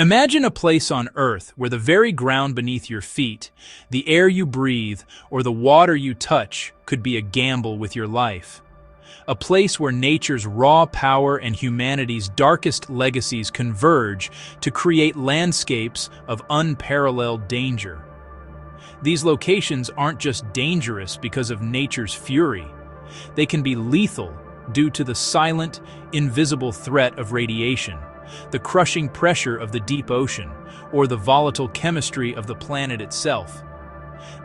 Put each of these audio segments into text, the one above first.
Imagine a place on Earth where the very ground beneath your feet, the air you breathe, or the water you touch could be a gamble with your life. A place where nature's raw power and humanity's darkest legacies converge to create landscapes of unparalleled danger. These locations aren't just dangerous because of nature's fury. They can be lethal due to the silent, invisible threat of radiation, the crushing pressure of the deep ocean, or the volatile chemistry of the planet itself.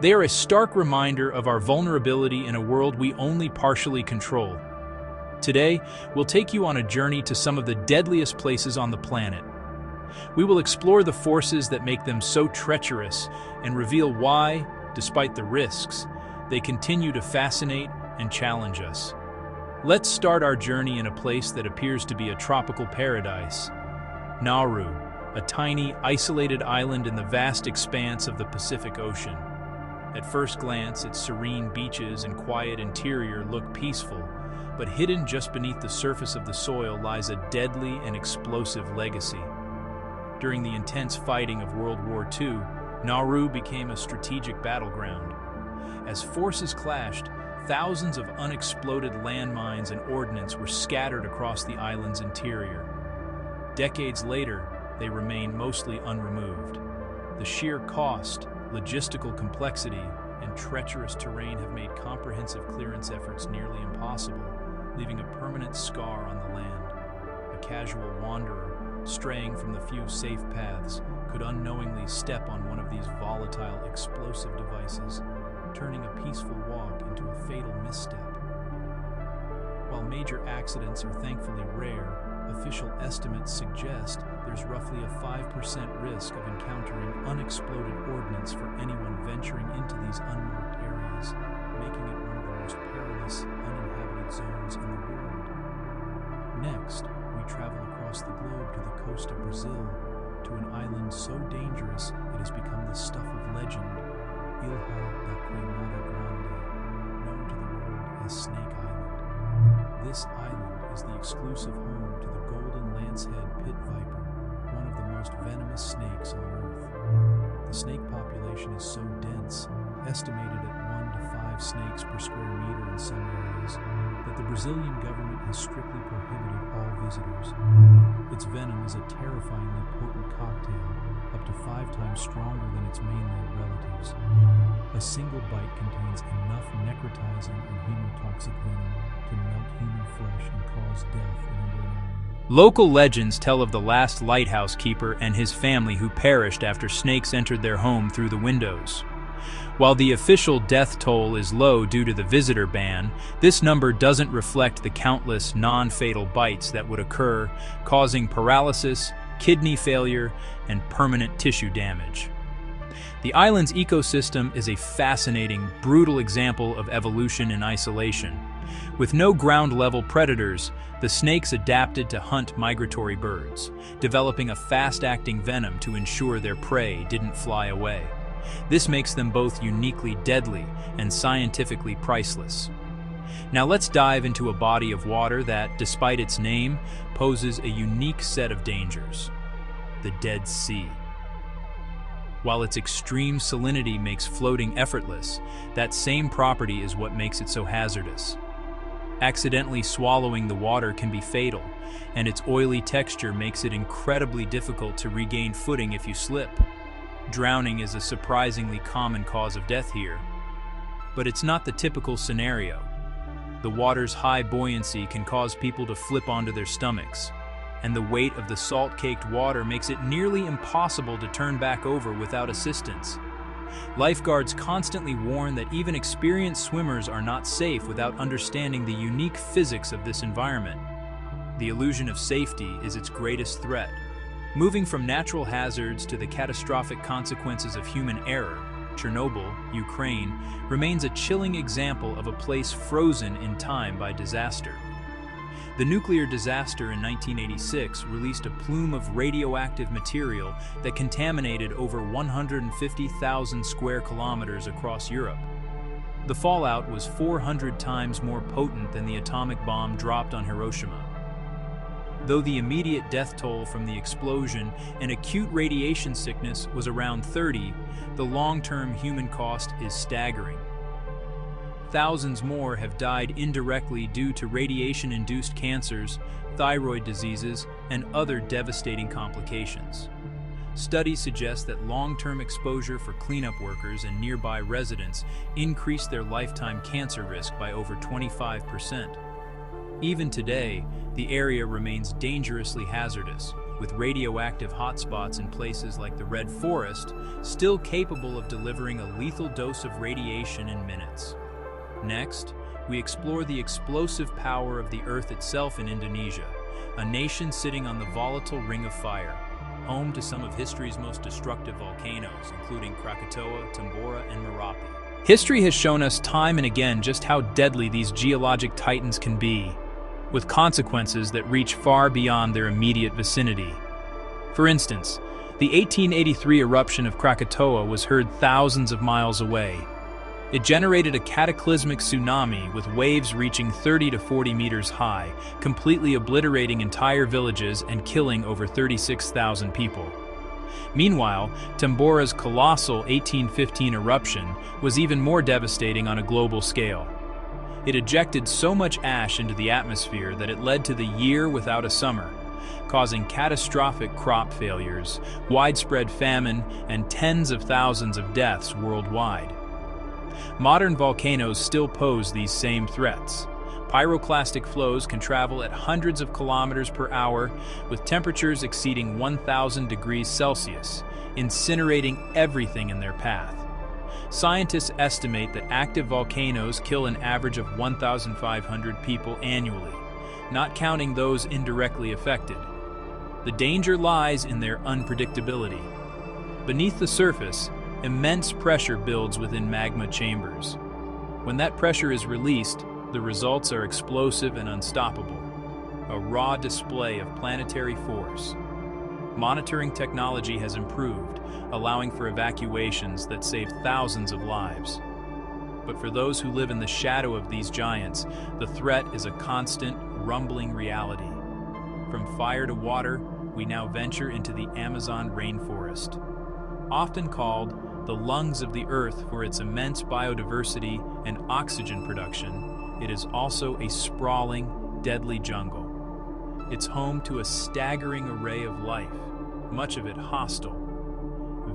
They are a stark reminder of our vulnerability in a world we only partially control. Today, we'll take you on a journey to some of the deadliest places on the planet. We will explore the forces that make them so treacherous and reveal why, despite the risks, they continue to fascinate and challenge us. Let's start our journey in a place that appears to be a tropical paradise. Nauru, a tiny, isolated island in the vast expanse of the Pacific Ocean. At first glance, its serene beaches and quiet interior look peaceful, but hidden just beneath the surface of the soil lies a deadly and explosive legacy. During the intense fighting of World War II, Nauru became a strategic battleground. As forces clashed, thousands of unexploded landmines and ordnance were scattered across the island's interior. Decades later, they remain mostly unremoved. The sheer cost, logistical complexity, and treacherous terrain have made comprehensive clearance efforts nearly impossible, leaving a permanent scar on the land. A casual wanderer, straying from the few safe paths, could unknowingly step on one of these volatile, explosive devices, turning a peaceful walk into a fatal misstep. While major accidents are thankfully rare, official estimates suggest there's roughly a 5% risk of encountering unexploded ordnance for anyone venturing into these unmarked areas, making it one of the most perilous, uninhabited zones in the world. Next, we travel across the globe to the coast of Brazil, to an island so dangerous it has become the stuff of legend, Ilha da Queimada Grande, known to the world as Snake Island. This island is the exclusive home to the golden lancehead pit viper, one of the most venomous snakes on Earth. The snake population is so dense, estimated at 1 to 5 snakes per square meter in some areas, that the Brazilian government has strictly prohibited all visitors. Its venom is a terrifyingly potent cocktail, up to 5 times stronger than its mainland relatives. A single bite contains enough necrotizing and hemotoxic venom to melt human flesh and cause death in under an hour. Local legends tell of the last lighthouse keeper and his family who perished after snakes entered their home through the windows. While the official death toll is low due to the visitor ban, this number doesn't reflect the countless non-fatal bites that would occur, causing paralysis, kidney failure, and permanent tissue damage. The island's ecosystem is a fascinating, brutal example of evolution in isolation. With no ground-level predators, the snakes adapted to hunt migratory birds, developing a fast-acting venom to ensure their prey didn't fly away. This makes them both uniquely deadly and scientifically priceless. Now let's dive into a body of water that, despite its name, poses a unique set of dangers: the Dead Sea. While its extreme salinity makes floating effortless, that same property is what makes it so hazardous. Accidentally swallowing the water can be fatal, and its oily texture makes it incredibly difficult to regain footing if you slip. Drowning is a surprisingly common cause of death here. But it's not the typical scenario. The water's high buoyancy can cause people to flip onto their stomachs, and the weight of the salt-caked water makes it nearly impossible to turn back over without assistance. Lifeguards constantly warn that even experienced swimmers are not safe without understanding the unique physics of this environment. The illusion of safety is its greatest threat. Moving from natural hazards to the catastrophic consequences of human error, Chernobyl, Ukraine, remains a chilling example of a place frozen in time by disaster. The nuclear disaster in 1986 released a plume of radioactive material that contaminated over 150,000 square kilometers across Europe. The fallout was 400 times more potent than the atomic bomb dropped on Hiroshima. Though the immediate death toll from the explosion and acute radiation sickness was around 30, the long-term human cost is staggering. Thousands more have died indirectly due to radiation-induced cancers, thyroid diseases, and other devastating complications. Studies suggest that long-term exposure for cleanup workers and nearby residents increased their lifetime cancer risk by over 25%. Even today, the area remains dangerously hazardous, with radioactive hotspots in places like the Red Forest still capable of delivering a lethal dose of radiation in minutes. Next, we explore the explosive power of the Earth itself in Indonesia, a nation sitting on the volatile Ring of Fire, home to some of history's most destructive volcanoes, including Krakatoa, Tambora, and Merapi. History has shown us time and again just how deadly these geologic titans can be, with consequences that reach far beyond their immediate vicinity. For instance, the 1883 eruption of Krakatoa was heard thousands of miles away. It generated a cataclysmic tsunami with waves reaching 30 to 40 meters high, completely obliterating entire villages and killing over 36,000 people. Meanwhile, Tambora's colossal 1815 eruption was even more devastating on a global scale. It ejected so much ash into the atmosphere that it led to the year without a summer, causing catastrophic crop failures, widespread famine, and tens of thousands of deaths worldwide. Modern volcanoes still pose these same threats. Pyroclastic flows can travel at hundreds of kilometers per hour, with temperatures exceeding 1,000 degrees Celsius, incinerating everything in their path. Scientists estimate that active volcanoes kill an average of 1,500 people annually, not counting those indirectly affected. The danger lies in their unpredictability. Beneath the surface, immense pressure builds within magma chambers. When that pressure is released, the results are explosive and unstoppable, a raw display of planetary force. Monitoring technology has improved, allowing for evacuations that save thousands of lives. But for those who live in the shadow of these giants, the threat is a constant, rumbling reality. From fire to water, we now venture into the Amazon rainforest. Often called the lungs of the earth for its immense biodiversity and oxygen production, it is also a sprawling, deadly jungle. It's home to a staggering array of life, much of it hostile.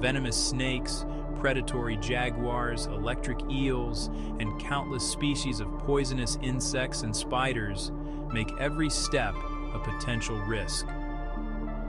Venomous snakes, predatory jaguars, electric eels, and countless species of poisonous insects and spiders make every step a potential risk.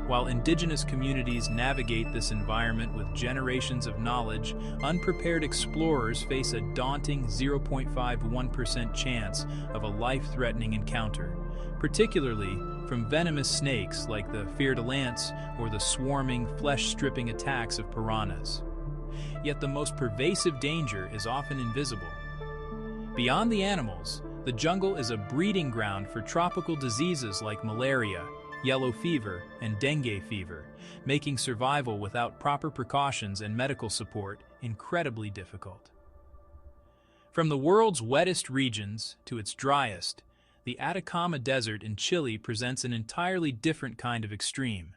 While indigenous communities navigate this environment with generations of knowledge, unprepared explorers face a daunting 0.51% chance of a life-threatening encounter, particularly from venomous snakes like the fer-de-lance or the swarming, flesh-stripping attacks of piranhas. Yet the most pervasive danger is often invisible. Beyond the animals, the jungle is a breeding ground for tropical diseases like malaria, yellow fever, and dengue fever, making survival without proper precautions and medical support incredibly difficult. From the world's wettest regions to its driest, the Atacama Desert in Chile presents an entirely different kind of extreme.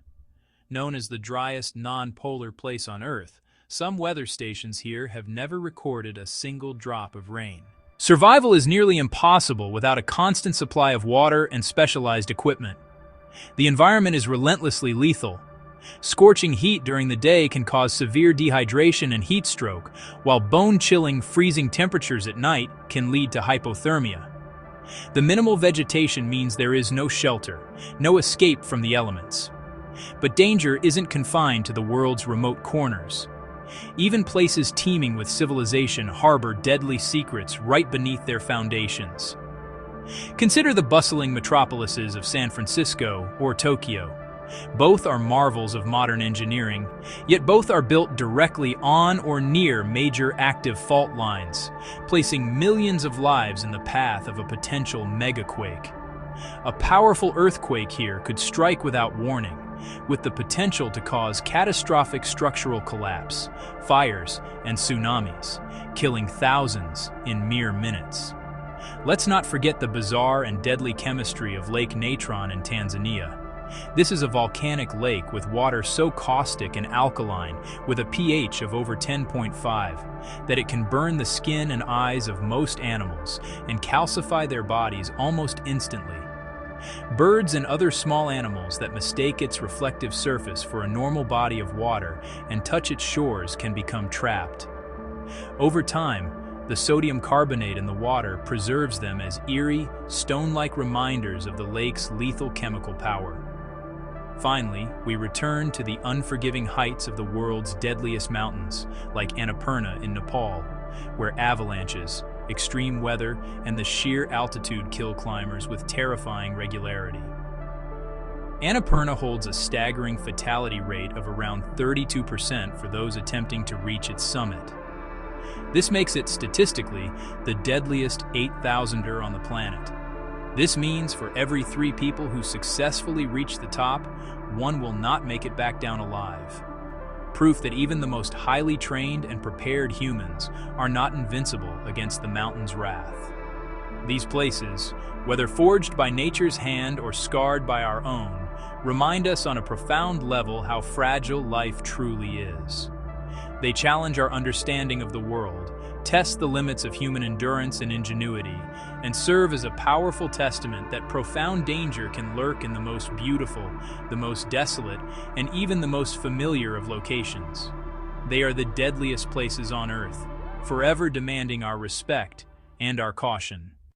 Known as the driest non-polar place on Earth, some weather stations here have never recorded a single drop of rain. Survival is nearly impossible without a constant supply of water and specialized equipment. The environment is relentlessly lethal. Scorching heat during the day can cause severe dehydration and heat stroke, while bone-chilling, freezing temperatures at night can lead to hypothermia. The minimal vegetation means there is no shelter, no escape from the elements. But danger isn't confined to the world's remote corners. Even places teeming with civilization harbor deadly secrets right beneath their foundations. Consider the bustling metropolises of San Francisco or Tokyo. Both are marvels of modern engineering, yet both are built directly on or near major active fault lines, placing millions of lives in the path of a potential megaquake. A powerful earthquake here could strike without warning, with the potential to cause catastrophic structural collapse, fires, and tsunamis, killing thousands in mere minutes. Let's not forget the bizarre and deadly chemistry of Lake Natron in Tanzania. This is a volcanic lake with water so caustic and alkaline, with a pH of over 10.5, that it can burn the skin and eyes of most animals and calcify their bodies almost instantly. Birds and other small animals that mistake its reflective surface for a normal body of water and touch its shores can become trapped. Over time, the sodium carbonate in the water preserves them as eerie, stone-like reminders of the lake's lethal chemical power. Finally, we return to the unforgiving heights of the world's deadliest mountains, like Annapurna in Nepal, where avalanches, extreme weather, and the sheer altitude kill climbers with terrifying regularity. Annapurna holds a staggering fatality rate of around 32% for those attempting to reach its summit. This makes it statistically the deadliest 8,000er on the planet. This means for every 3 people who successfully reach the top, 1 will not make it back down alive. Proof that even the most highly trained and prepared humans are not invincible against the mountain's wrath. These places, whether forged by nature's hand or scarred by our own, remind us on a profound level how fragile life truly is. They challenge our understanding of the world, test the limits of human endurance and ingenuity, and serve as a powerful testament that profound danger can lurk in the most beautiful, the most desolate, and even the most familiar of locations. They are the deadliest places on Earth, forever demanding our respect and our caution.